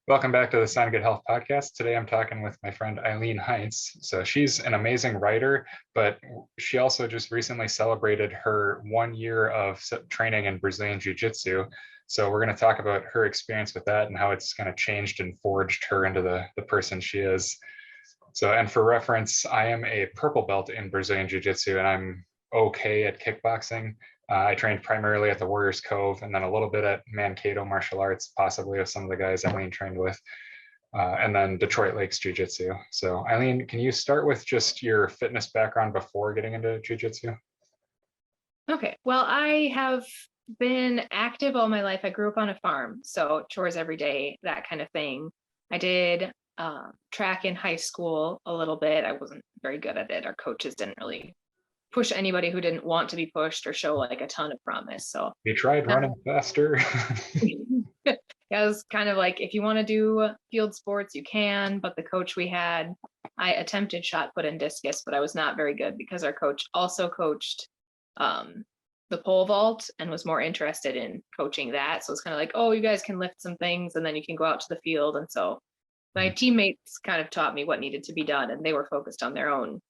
Welcome back to the Sina Good Health Podcast. Today I'm talking with my friend Eileen Heintz. So she's an amazing writer, but she also just recently celebrated her 1 year of training in Brazilian Jiu-Jitsu. So we're going to talk about her experience with that and how it's kind of changed and forged her into the person she is. So, and for reference, I am a purple belt in Brazilian Jiu-Jitsu and I'm okay at kickboxing. I trained primarily at the Warriors Cove and then a little bit at Mankato Martial Arts, possibly with some of the guys Eileen trained with, and then Detroit Lakes Jiu-Jitsu. So Eileen, can you start with just your fitness background before getting into Jiu-Jitsu? Okay, well, I have been active all my life. I grew up on a farm, so chores every day, that kind of thing. I did track in high school a little bit. I wasn't very good at it. Our coaches didn't really push anybody who didn't want to be pushed or show like a ton of promise. So you tried running faster. Yeah, it was kind of like, if you want to do field sports, you can, but the coach we had, I attempted shot put and discus, but I was not very good because our coach also coached the pole vault and was more interested in coaching that. So it's kind of like, oh, you guys can lift some things and then you can go out to the field. And so my teammates kind of taught me what needed to be done and they were focused on their own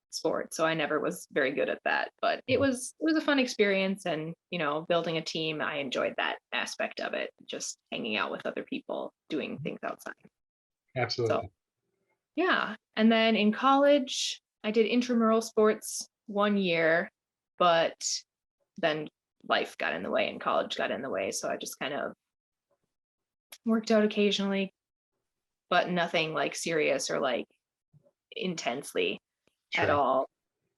sport. So I never was very good at that, but it was a fun experience. And, you know, building a team, I enjoyed that aspect of it, just hanging out with other people, doing things outside. Absolutely. So, yeah. And then in college, I did intramural sports 1 year, but then life got in the way and college got in the way. So I just kind of worked out occasionally, but nothing like serious or like intensely at all.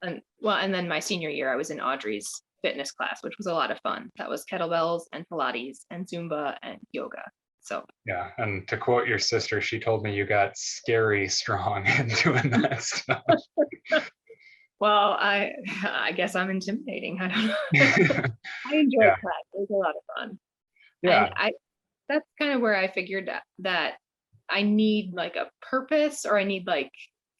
And then my senior year, I was in Audrey's fitness class, which was a lot of fun. That was kettlebells and Pilates and Zumba and yoga. So yeah, and to quote your sister, she told me you got scary strong in doing that stuff. Well, I guess I'm intimidating. I don't know. I enjoyed class. It was a lot of fun. Yeah. And that's kind of where I figured that I need like a purpose, or I need like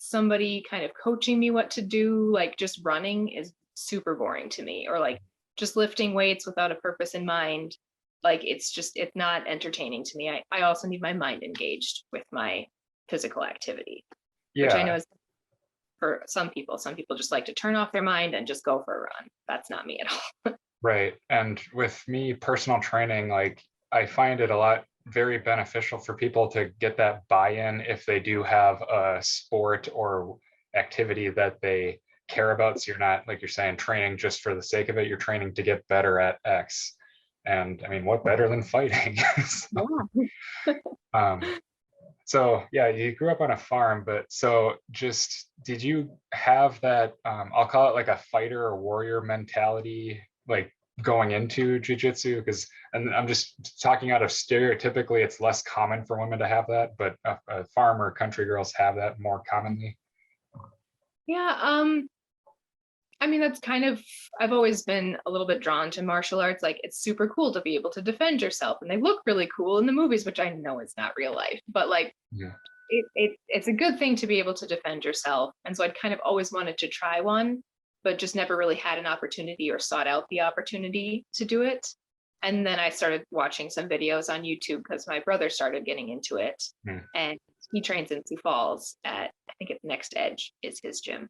somebody kind of coaching me what to do. Like just running is super boring to me, or like just lifting weights without a purpose in mind. Like it's not entertaining to me. I also need my mind engaged with my physical activity, which I know is for some people just like to turn off their mind and just go for a run. That's not me at all. Right. And with me, personal training, like I find it very beneficial for people to get that buy-in if they do have a sport or activity that they care about. So you're not, like you're saying, training just for the sake of it. You're training to get better at X. And I mean, what better than fighting? So yeah, you grew up on a farm, but so just, did you have that, I'll call it like a fighter or warrior mentality, like going into jiu-jitsu? And I'm just talking out of stereotypically, it's less common for women to have that, but farm or country girls have that more commonly. Yeah. I mean, that's kind of, I've always been a little bit drawn to martial arts. Like it's super cool to be able to defend yourself, and they look really cool in the movies, which I know is not real life, but like it's a good thing to be able to defend yourself. And so I'd kind of always wanted to try one, but just never really had an opportunity or sought out the opportunity to do it. And then I started watching some videos on YouTube because my brother started getting into it, and he trains in Sioux Falls at, I think it's Next Edge is his gym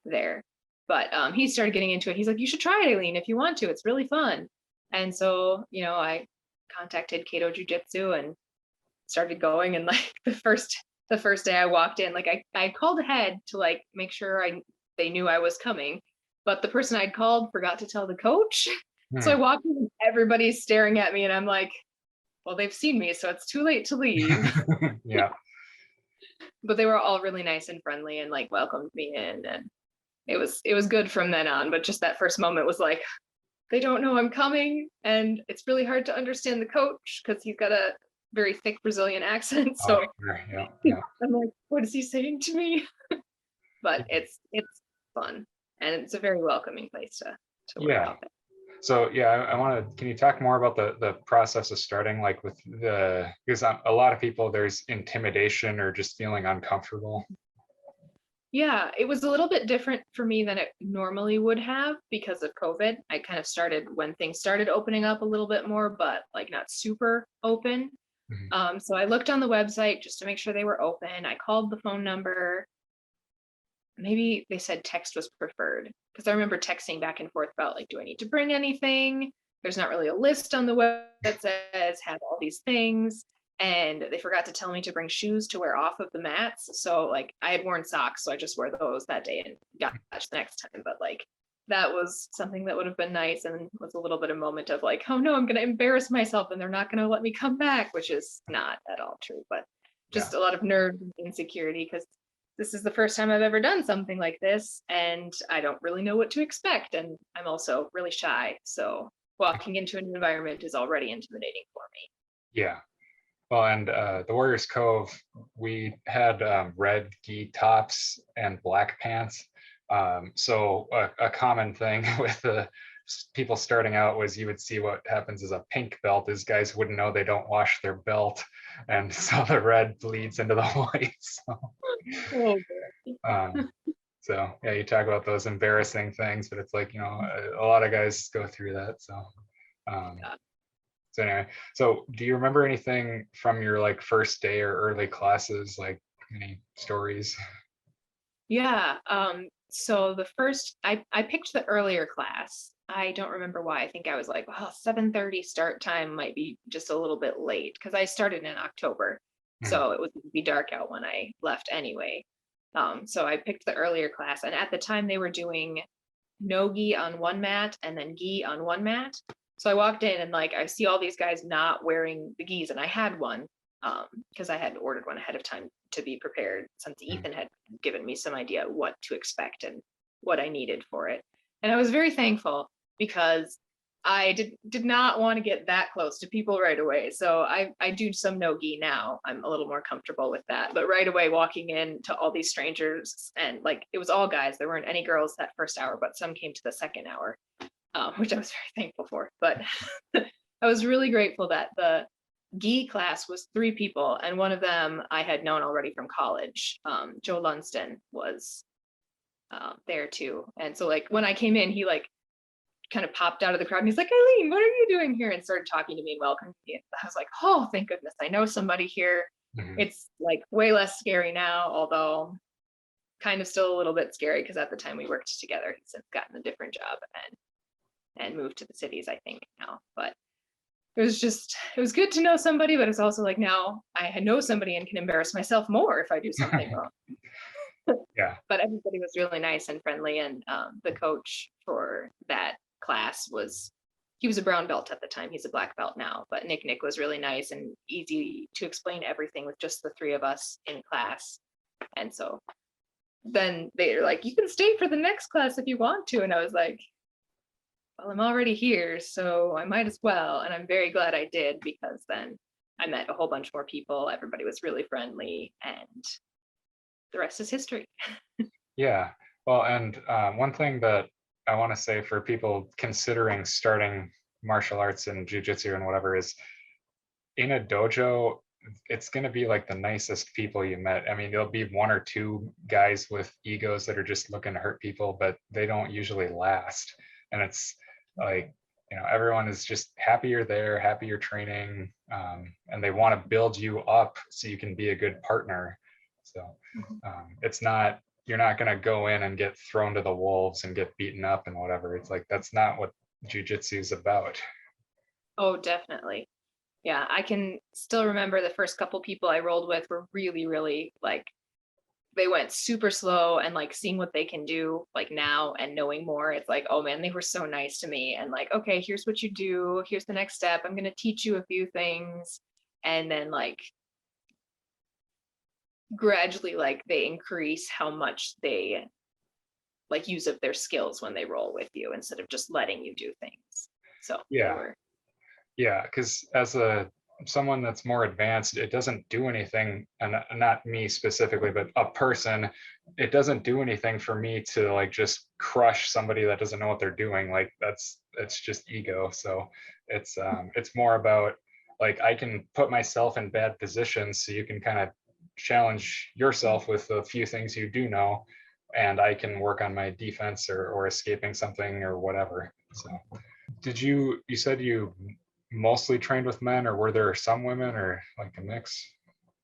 there. But he started getting into it. He's like, you should try it, Eileen, if you want to. It's really fun. And so, you know, I contacted Cato Jiu-Jitsu and started going. And like the first day I walked in, like I called ahead to like make sure they knew I was coming. But the person I'd called forgot to tell the coach. So I walked in and everybody's staring at me and I'm like, well, they've seen me, so it's too late to leave. Yeah. But they were all really nice and friendly and like welcomed me in, and it was good from then on. But just that first moment was like, they don't know I'm coming, and it's really hard to understand the coach because he's got a very thick Brazilian accent. So I'm like, what is he saying to me? But it's fun, and it's a very welcoming place to work out there. So can you talk more about the process of starting, like with because a lot of people, there's intimidation or just feeling uncomfortable. Yeah, it was a little bit different for me than it normally would have because of COVID. I kind of started when things started opening up a little bit more, but like not super open. Mhm. So I looked on the website just to make sure they were open. I called the phone number. Maybe they said text was preferred, because I remember texting back and forth about like, do I need to bring anything? There's not really a list on the web that says have all these things. And they forgot to tell me to bring shoes to wear off of the mats. So like I had worn socks, so I just wore those that day and got the next time. But like that was something that would have been nice, and was a little bit of moment of like, oh no, I'm gonna embarrass myself and they're not gonna let me come back, which is not at all true, but Yeah. just a lot of nerves and insecurity, because this is the first time I've ever done something like this, and I don't really know what to expect. And I'm also really shy. So walking into an environment is already intimidating for me. Yeah. Well, and the Warriors Cove, we had red gi tops and black pants. So a common thing with the people starting out was you would see what happens is a pink belt is guys wouldn't know they don't wash their belt. And so the red bleeds into the white. Oh, Um, so yeah, you talk about those embarrassing things, but it's like, a lot of guys go through that. Um, yeah. so anyway, so do you remember anything from your like first day or early classes, like any stories? Yeah. So the first I picked the earlier class. I don't remember why. I think I was like, well, 7:30 start time might be just a little bit late, because I started in October. Mhm. So it would be dark out when I left anyway. So I picked the earlier class, and at the time they were doing no gi on one mat and then gi on one mat. So I walked in and like I see all these guys not wearing the gis, and I had one because I had ordered one ahead of time to be prepared, since Mhm. Ethan had given me some idea what to expect and what I needed for it. And I was very thankful, because I did not want to get that close to people right away. So I do some no gi now. I'm a little more comfortable with that. But right away walking in to all these strangers, and like it was all guys. There weren't any girls that first hour, but some came to the second hour, which I was very thankful for. But I was really grateful that the gi class was 3 people, and one of them I had known already from college. Joe Lunston was there too. And so like when I came in, he like kind of popped out of the crowd and he's like, Eileen, what are you doing here? And started talking to me and welcomed me. And I was like, oh, thank goodness, I know somebody here. Mhm. It's like way less scary now, although kind of still a little bit scary, because at the time we worked together, he's since gotten a different job and moved to the cities, I think now. But it was good to know somebody, but it's also like now I know somebody and can embarrass myself more if I do something wrong. Yeah. But everybody was really nice and friendly, and the coach for that class he was a brown belt at the time. He's a black belt now, but Nick was really nice and easy to explain everything with just the 3 of us in class. And so then they're like, you can stay for the next class if you want to. And I was like, well, I'm already here, so I might as well. And I'm very glad I did, because then I met a whole bunch more people. Everybody was really friendly, and the rest is history. Yeah. Well, and one thing that I want to say for people considering starting martial arts and jujitsu and whatever is in a dojo, it's going to be like the nicest people you met. I mean, there'll be 1 or 2 guys with egos that are just looking to hurt people, but they don't usually last. And it's like, everyone is just happy you're there, happy you're training, and they want to build you up so you can be a good partner. So it's not, you're not going to go in and get thrown to the wolves and get beaten up and whatever. It's like, that's not what jujitsu is about. Oh, definitely. Yeah, I can still remember the first couple people I rolled with were really, really like they went super slow, and like seeing what they can do like now and knowing more, it's like, oh man, they were so nice to me, and like, okay, here's what you do, here's the next step, I'm going to teach you a few things. And then like gradually like they increase how much they like use of their skills when they roll with you, instead of just letting you do things. So they Yeah. were Yeah, because as someone that's more advanced, it doesn't do anything, and not me specifically, but a person, it doesn't do anything for me to like just crush somebody that doesn't know what they're doing. Like it's just ego. So it's more about like I can put myself in bad positions so you can kind of challenge yourself with a few things you do know, and I can work on my defense or escaping something or whatever. So you said you mostly trained with men, or were there some women, or like a mix?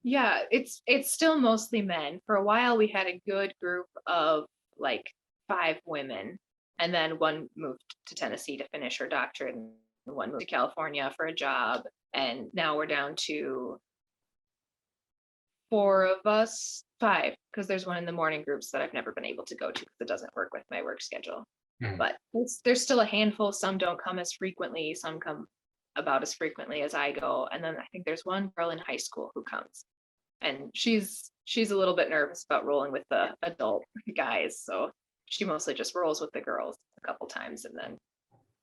Yeah, it's still mostly men. For a while, we had a good group of like 5 women, and then one moved to Tennessee to finish her doctorate, and one moved to California for a job, and now we're down to 4 of us, 5, because there's one in the morning groups that I've never been able to go to because it doesn't work with my work schedule. Mhm. But there's still a handful. Some don't come as frequently. Some come about as frequently as I go, and then I think there's one girl in high school who comes, and she's a little bit nervous about rolling with the adult guys, so she mostly just rolls with the girls a couple times and then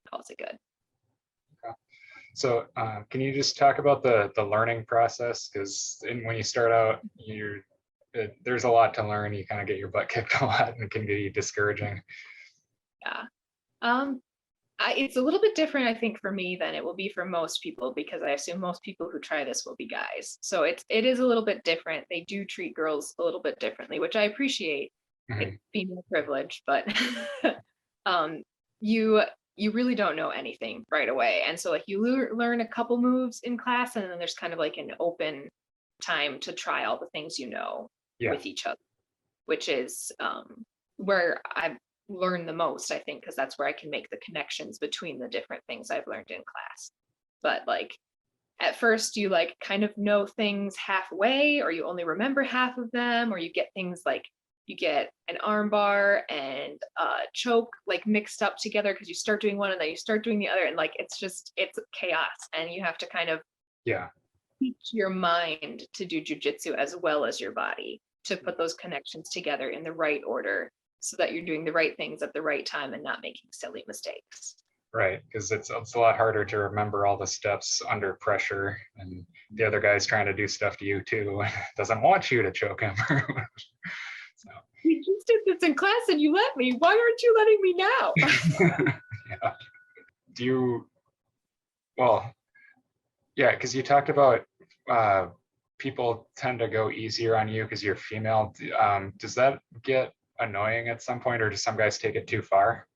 calls it good. So can you just talk about the learning process? Because when you start out, there's a lot to learn. You kind of get your butt kicked a lot, and it can be discouraging. Yeah. It's a little bit different, I think, for me than it will be for most people, because I assume most people who try this will be guys. So it is a little bit different. They do treat girls a little bit differently, which I appreciate. Mhm. It's female privilege, but you really don't know anything right away. And so like you learn a couple moves in class, and then there's kind of like an open time to try all the things Yeah. with each other, which is where I've learned the most, I think, because that's where I can make the connections between the different things I've learned in class. But like at first you like kind of know things halfway, or you only remember half of them, or you get things like you get an arm bar and choke like mixed up together because you start doing one and then you start doing the other, and like it's chaos, and you have to kind of teach your mind to do jujitsu as well as your body to put those connections together in the right order so that you're doing the right things at the right time and not making silly mistakes. Right, because it's a lot harder to remember all the steps under pressure, and the other guy's trying to do stuff to you too. Doesn't want you to choke him. So. We just did this in class and you let me. Why aren't you letting me now? Yeah. Well, yeah, because you talked about people tend to go easier on you because you're female. Does that get annoying at some point, or do some guys take it too far?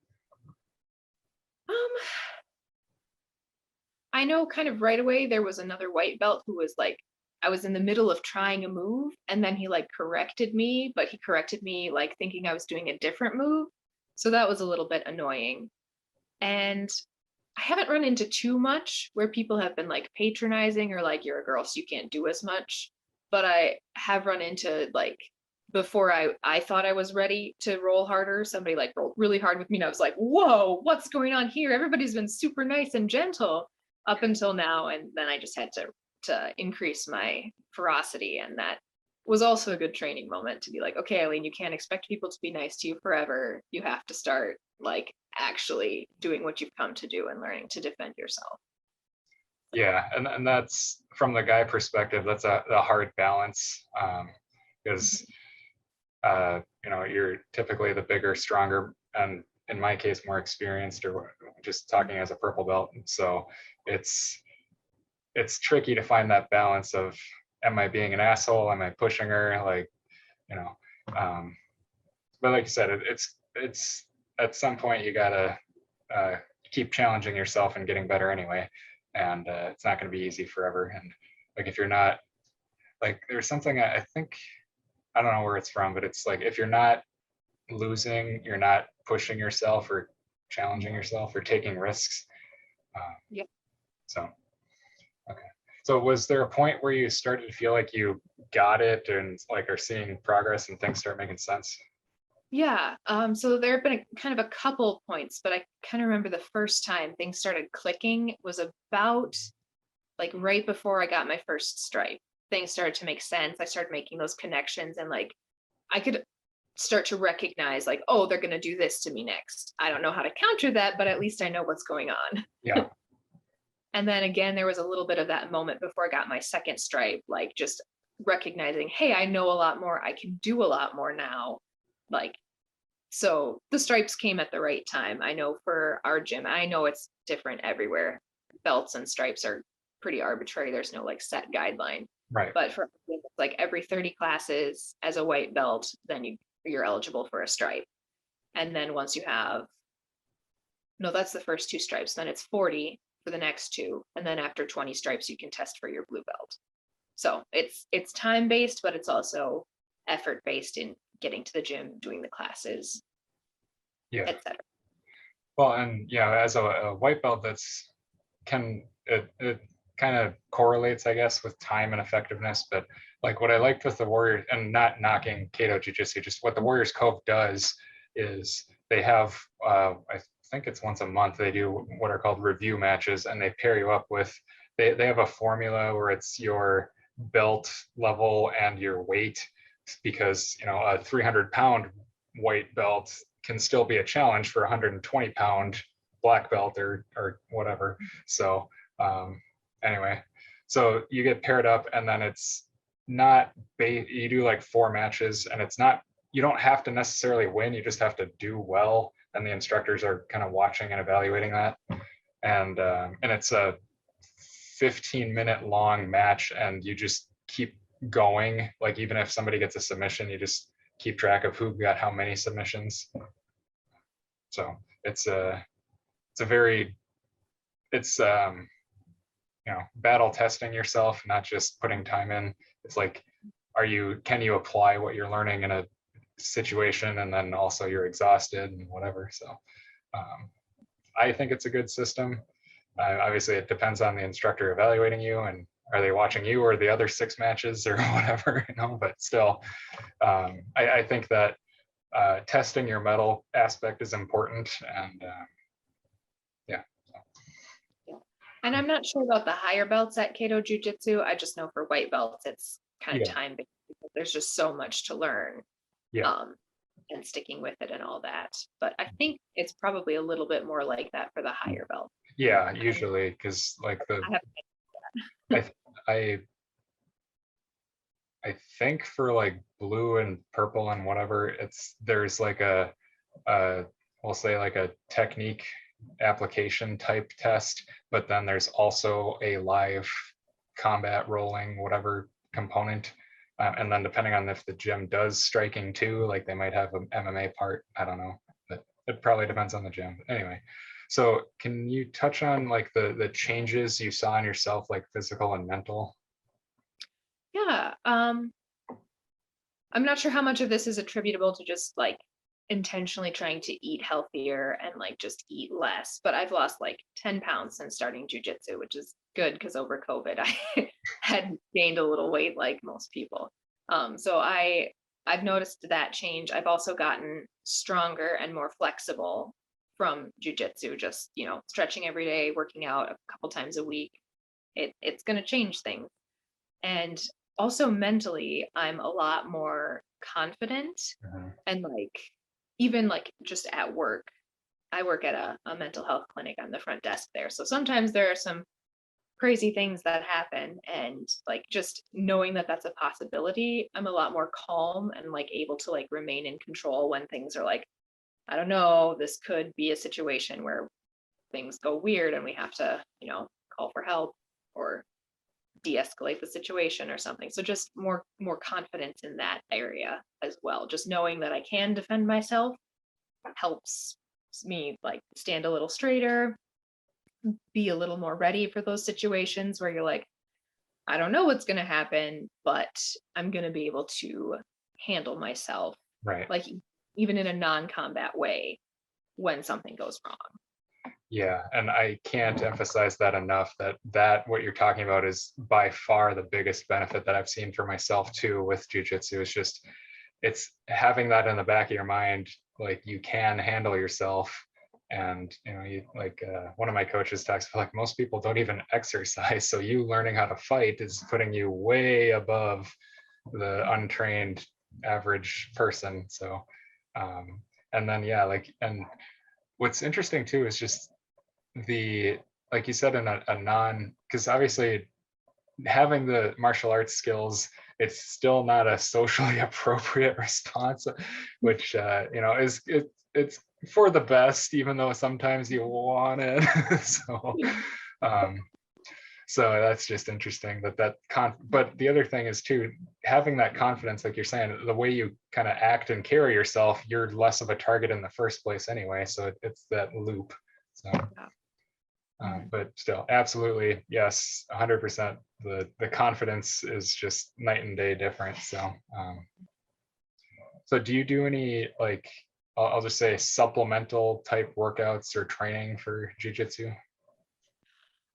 I know kind of right away there was another white belt who was like, I was in the middle of trying a move, and then he like corrected me, but he corrected me like thinking I was doing a different move. So that was a little bit annoying. And I haven't run into too much where people have been like patronizing or like, you're a girl, so you can't do as much. But I have run into like, before I thought I was ready to roll harder, somebody like rolled really hard with me, and I was like, whoa, what's going on here? Everybody's been super nice and gentle up until now. And then I just had to increase my ferocity. And that was also a good training moment to be like, okay, Eileen, you can't expect people to be nice to you forever. You have to start like actually doing what you've come to do and learning to defend yourself. Yeah, and that's from the guy perspective, that's a hard balance, because you're typically the bigger, stronger, and in my case more experienced, or just talking as a purple belt. So it's tricky to find that balance of, am I being an asshole? Am I pushing her? Like, but like you said, it's at some point you gotta keep challenging yourself and getting better anyway. And it's not going to be easy forever. And like, if you're not, like, there's something I think, I don't know where it's from, but it's like, if you're not losing, you're not pushing yourself or challenging yourself or taking risks. Yeah. So, okay. So was there a point where you started to feel like you got it and like are seeing progress and things start making sense? Yeah. So there have been kind of a couple points, but I kind of remember the first time things started clicking was about like right before I got my first stripe. Things started to make sense. I started making those connections, and like I could start to recognize like, oh, they're going to do this to me next. I don't know how to counter that, but at least I know what's going on. Yeah. And then again, there was a little bit of that moment before I got my second stripe, like just recognizing, hey, I know a lot more. I can do a lot more now. Like, so the stripes came at the right time. I know for our gym, I know it's different everywhere. Belts and stripes are pretty arbitrary. There's no like set guideline. Right. But for like every 30 classes as a white belt, then you're eligible for a stripe. And then once you have, no, that's the first 2 stripes. Then it's 40 for the next 2. And then after 20 stripes, you can test for your blue belt. So it's time based, but it's also effort based in getting to the gym, doing the classes, etc. Well, and as a white belt, it kind of correlates, I guess, with time and effectiveness. But like what I liked with the Warriors, and not knocking Keto Jiu-Jitsu, just what the Warriors Cove does is they have, I think it's once a month, they do what are called review matches, and they pair you up with, they have a formula where it's your belt level and your weight, because a 300-pound white belt can still be a challenge for a 120-pound black belt or whatever. So anyway, so you get paired up, and then it's not you do like 4 matches, and it's not, you don't have to necessarily win, you just have to do well, and the instructors are kind of watching and evaluating that. And it's a 15-minute long match, and you just keep going. Like even if somebody gets a submission, you just keep track of who got how many submissions. So it's battle testing yourself, not just putting time in. It's like, can you apply what you're learning in a situation, and then also you're exhausted and whatever. So I think it's a good system. Obviously it depends on the instructor evaluating you, and are they watching you or the other 6 matches or whatever, but still I think that testing your mettle aspect is important. And And I'm not sure about the higher belts at Keto Jiu-Jitsu. I just know for white belts, it's kind of time based, because there's just so much to learn, and sticking with it and all that. But I think it's probably a little bit more like that for the higher belt. Yeah, usually, because like I think for like blue and purple and whatever, there's like we'll say like a technique application type test, but then there's also a live combat rolling whatever component, and then depending on if the gym does striking too, like they might have an MMA part, I don't know, but it probably depends on the gym. But anyway, so can you touch on like the changes you saw in yourself, like physical and mental? I'm not sure how much of this is attributable to just like intentionally trying to eat healthier and like just eat less, but I've lost like 10 pounds since starting jujitsu, which is good because over COVID I had gained a little weight like most people. So I've noticed that change. I've also gotten stronger and more flexible from jujitsu, just stretching every day, working out a couple times a week. It's going to change things. And also mentally, I'm a lot more confident, and like even like just at work, I work at a mental health clinic. I'm the front desk there. So sometimes there are some crazy things that happen, and like just knowing that that's a possibility, I'm a lot more calm and like able to like remain in control when things are like, I don't know, this could be a situation where things go weird and we have to, call for help or de-escalate the situation or something. So just more confidence in that area as well. Just knowing that I can defend myself helps me like stand a little straighter, be a little more ready for those situations where you're like, I don't know what's going to happen, but I'm going to be able to handle myself, right? Like even in a non-combat way when something goes wrong. Yeah, and I can't emphasize that enough, that what you're talking about is by far the biggest benefit that I've seen for myself too with jiu-jitsu. Is just, it's having that in the back of your mind, like you can handle yourself. And you like one of my coaches talks about like most people don't even exercise, so you learning how to fight is putting you way above the untrained average person. So and then and what's interesting too is just like you said, in a non, because obviously having the martial arts skills, it's still not a socially appropriate response, which it's for the best, even though sometimes you want it. So that's just interesting but the other thing is too, having that confidence, like you're saying, the way you kind of act and carry yourself, you're less of a target in the first place anyway. So it's that loop. So But still, absolutely, yes, 100%. The confidence is just night and day different. So do you do any, like, I'll just say supplemental type workouts or training for jiu-jitsu?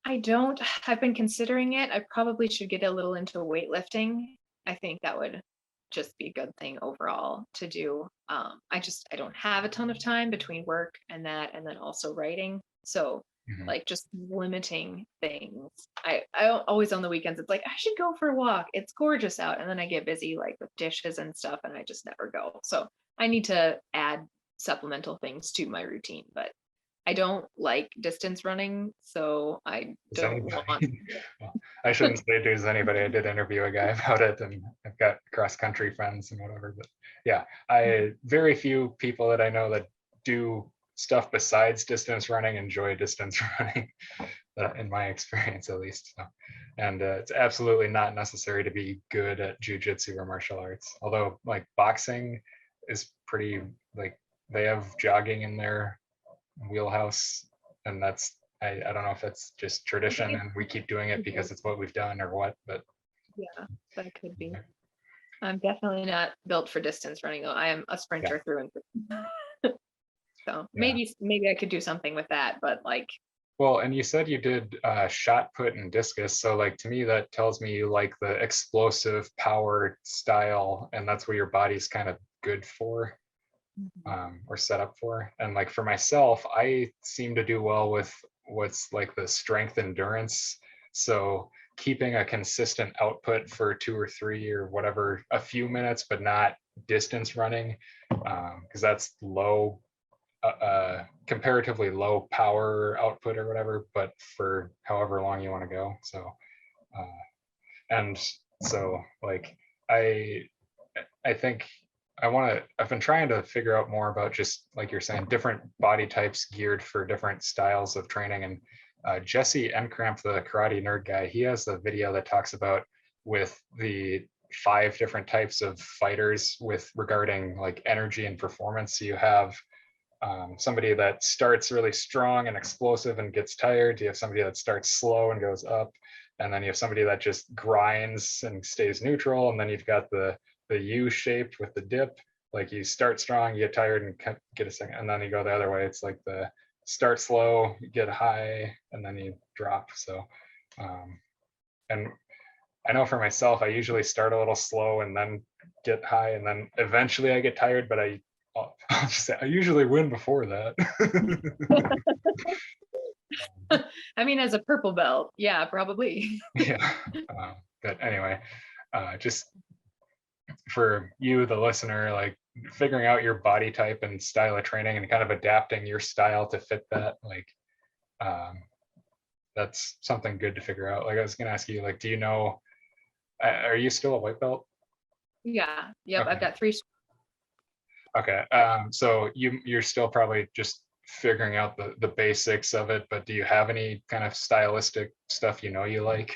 I don't. I've been considering it. I probably should get a little into weightlifting. I think that would just be a good thing overall to do. I don't have a ton of time between work and that, and then also writing. So Mhm. like just limiting things. I always on the weekends, it's like, I should go for a walk. It's gorgeous out. And then I get busy like with dishes and stuff, and I just never go. So I need to add supplemental things to my routine, but I don't like distance running, so I Does don't want. anybody? Well, I shouldn't say does anybody. I did interview a guy about it, and I've got cross country friends and whatever. But yeah, I very few people that I know that do stuff besides distance running enjoy distance running, in my experience at least. So, and it's absolutely not necessary to be good at jujitsu or martial arts. Although like boxing is pretty, like, they have jogging in their wheelhouse, and that's, I don't know if that's just tradition and we keep doing it because it's what we've done or what, but Yeah, that could be. I'm definitely not built for distance running though. I am a sprinter through and through. So yeah. maybe I could do something with that, but like, Well, and you said you did shot put and discus, so like to me that tells me you like the explosive power style, and that's what your body's kind of good for, or set up for. And like for myself, I seem to do well with what's like the strength endurance. So keeping a consistent output for 2 or 3 or whatever, a few minutes, but not distance running, because that's low, comparatively low power output or whatever, but for however long you want to go. So, and so like I I think I've been trying to figure out more about, just like you're saying, different body types geared for different styles of training. And Jesse Encramp, the karate nerd guy, he has a video that talks about with the 5 different types of fighters with regarding like energy and performance. So you have somebody that starts really strong and explosive and gets tired. You have somebody that starts slow and goes up, and then you have somebody that just grinds and stays neutral. And then you've got the U shaped with the dip. Like you start strong, you get tired and get a second, and then you go the other way. It's like the start slow, you get high, and then you drop. So, and I know for myself, I usually start a little slow and then get high, and then eventually I get tired. But I'll just say I usually win before that. I mean, as a purple belt, yeah, probably. Yeah. But anyway, just for you, the listener, like figuring out your body type and style of training and kind of adapting your style to fit that, like, that's something good to figure out. Like I was going to ask you, like, do you know, are you still a white belt? Yeah. Yep. Okay. I've got 3. Okay. So you're still probably just figuring out the basics of it, but do you have any kind of stylistic stuff you like?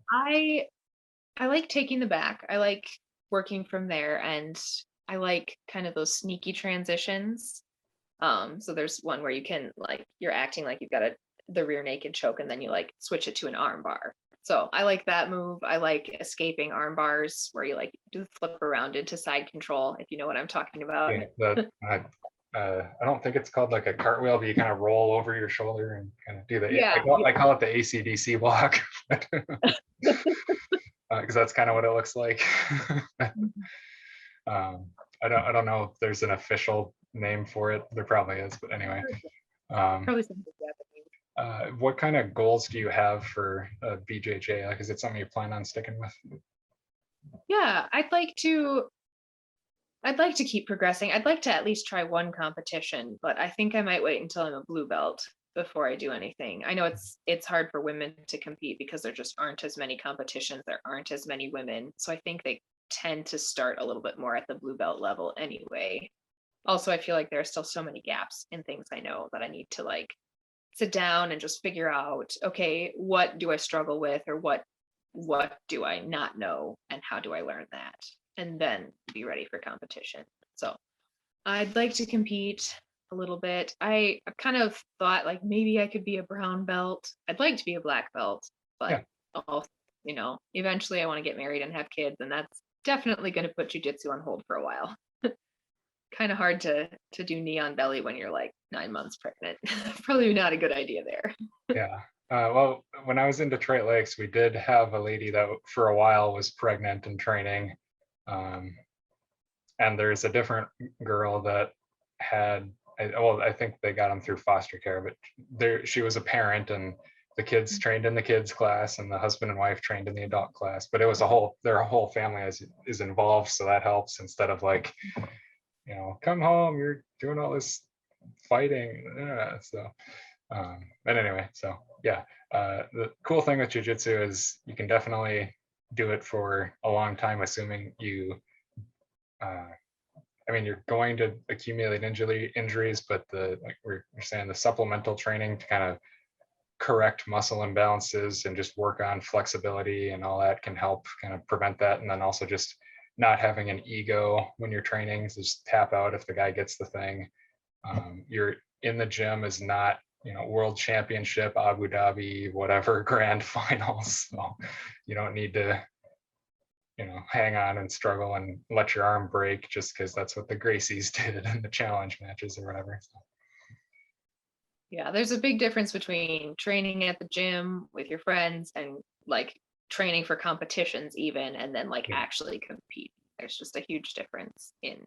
I like taking the back. I like working from there, and I like kind of those sneaky transitions. So there's one where you can, like, you're acting like you've got the rear naked choke, and then you like switch it to an arm bar. So I like that move. I like escaping arm bars where you like do flip around into side control, if you know what I'm talking about. Yeah, I don't think it's called like a cartwheel, but you kind of roll over your shoulder and kind of do that. Yeah. I call it the AC/DC walk, because that's kind of what it looks like. I don't know if there's an official name for it. There probably is, but anyway. Probably something Japanese. What kind of goals do you have for BJJ? Like, is it something you plan on sticking with? Yeah, I'd like to keep progressing. I'd like to at least try one competition, but I think I might wait until I'm a blue belt before I do anything. I know it's hard for women to compete because there just aren't as many competitions. There aren't as many women. So I think they tend to start a little bit more at the blue belt level anyway. Also, I feel like there are still so many gaps in things I know that I need to like sit down and just figure out, okay, what do I struggle with, or what do I not know, and how do I learn that? And then be ready for competition. So I'd like to compete. a little bit. I kind of thought like maybe I could be a brown belt. I'd like to be a black belt, but Yeah. also, eventually I want to get married and have kids, and that's definitely going to put jujitsu on hold for a while. Kind of hard to do knee on belly when you're like 9 months pregnant. Probably not a good idea there. Yeah. Well, when I was in Detroit Lakes, we did have a lady that for a while was pregnant and training. And there's a different girl that had, I think they got them through foster care, but she was a parent, and the kids trained in the kids class and the husband and wife trained in the adult class, but it was their whole family is involved. So that helps, instead of like, come home, you're doing all this fighting. But anyway, so yeah, the cool thing with jiu-jitsu is you can definitely do it for a long time, assuming you, you're going to accumulate injuries, but like we're saying, the supplemental training to kind of correct muscle imbalances and just work on flexibility and all that can help kind of prevent that. And then also just not having an ego when you're training, so just tap out if the guy gets the thing. You're in the gym is not, world championship, Abu Dhabi, whatever, grand finals. So you don't need to, hang on and struggle and let your arm break just because that's what the Gracies did in the challenge matches or whatever. So. Yeah, there's a big difference between training at the gym with your friends and like training for competitions even, and then like actually compete. There's just a huge difference in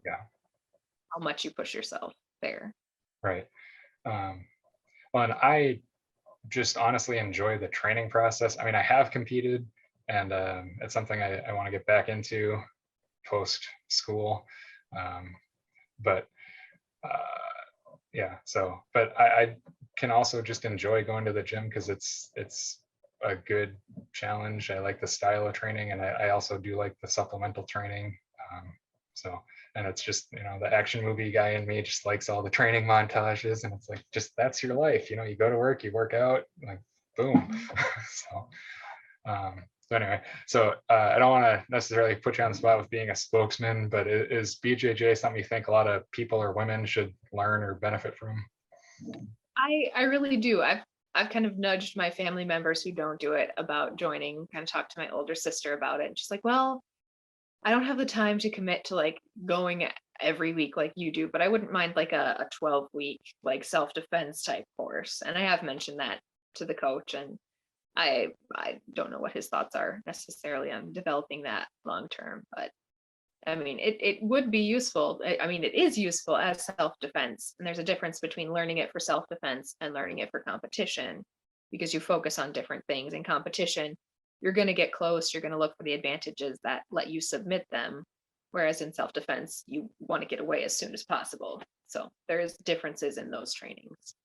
how much you push yourself there. Right. Well, and I just honestly enjoy the training process. I have competed, and it's something I want to get back into post school. But I can also just enjoy going to the gym because it's a good challenge. I like the style of training, and I also do like the supplemental training. And it's just, the action movie guy in me just likes all the training montages, and it's like, just, that's your life. You go to work, you work out, like, boom. So anyway, I don't want to necessarily put you on the spot with being a spokesman, but is BJJ something you think a lot of people or women should learn or benefit from? I really do. I've kind of nudged my family members who don't do it about joining, kind of talked to my older sister about it. And she's like, well, I don't have the time to commit to like going every week like you do, but I wouldn't mind like a 12-week like self-defense type course. And I have mentioned that to the coach, and I don't know what his thoughts are necessarily on developing that long term, but it would be useful. It is useful as self-defense, and there's a difference between learning it for self-defense and learning it for competition, because you focus on different things. In competition, you're going to get close, you're going to look for the advantages that let you submit them, whereas in self-defense, you want to get away as soon as possible. So there's differences in those trainings.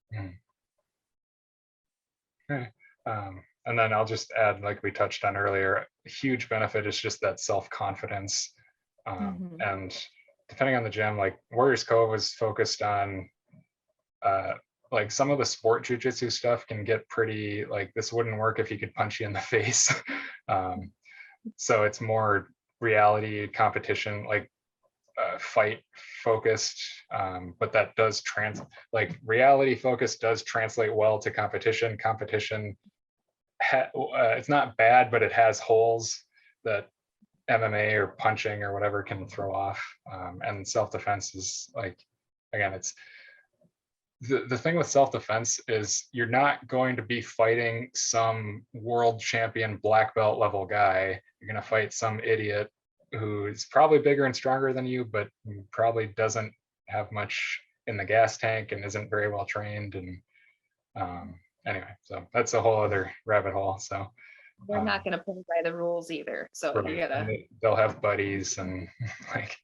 Okay. And then I'll just add, like we touched on earlier, a huge benefit is just that self-confidence. And depending on the gym, like Warriors Cove was focused on like some of the sport jujitsu stuff can get pretty like, this wouldn't work if he could punch you in the face. So it's more reality competition, like fight focused, but that does like reality focus does translate well to competition. It's not bad, but it has holes that MMA or punching or whatever can throw off. And self-defense is like, again, it's the thing with self-defense is you're not going to be fighting some world champion black belt level guy. You're going to fight some idiot who's probably bigger and stronger than you, but probably doesn't have much in the gas tank and isn't very well trained. And anyway, so that's a whole other rabbit hole. So they're not going to play by the rules either. So right. You gotta. They'll have buddies and like,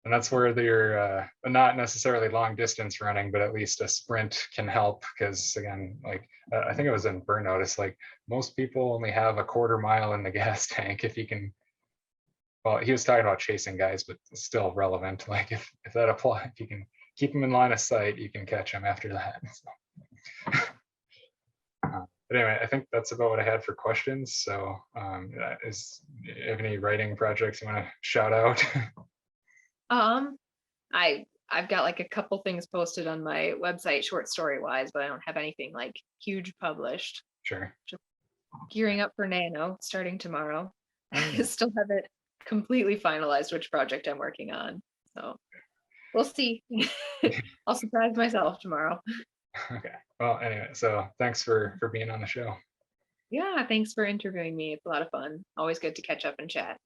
and that's where they're not necessarily long distance running, but at least a sprint can help. Because again, like I think it was in Burnout, it's like most people only have a quarter mile in the gas tank. If you can, well, he was talking about chasing guys, but it's still relevant. Like if that applies, if you can keep them in line of sight, you can catch them after that. So. But anyway, I think that's about what I had for questions. So do you have any writing projects you want to shout out? I I've got like a couple things posted on my website, short story wise, but I don't have anything like huge published. Sure. Just gearing up for Nano starting tomorrow. Oh, Still haven't completely finalized which project I'm working on. So we'll see. I'll surprise myself tomorrow. okay. Well, anyway, so thanks for being on the show. Yeah, thanks for interviewing me. It's a lot of fun. Always good to catch up and chat.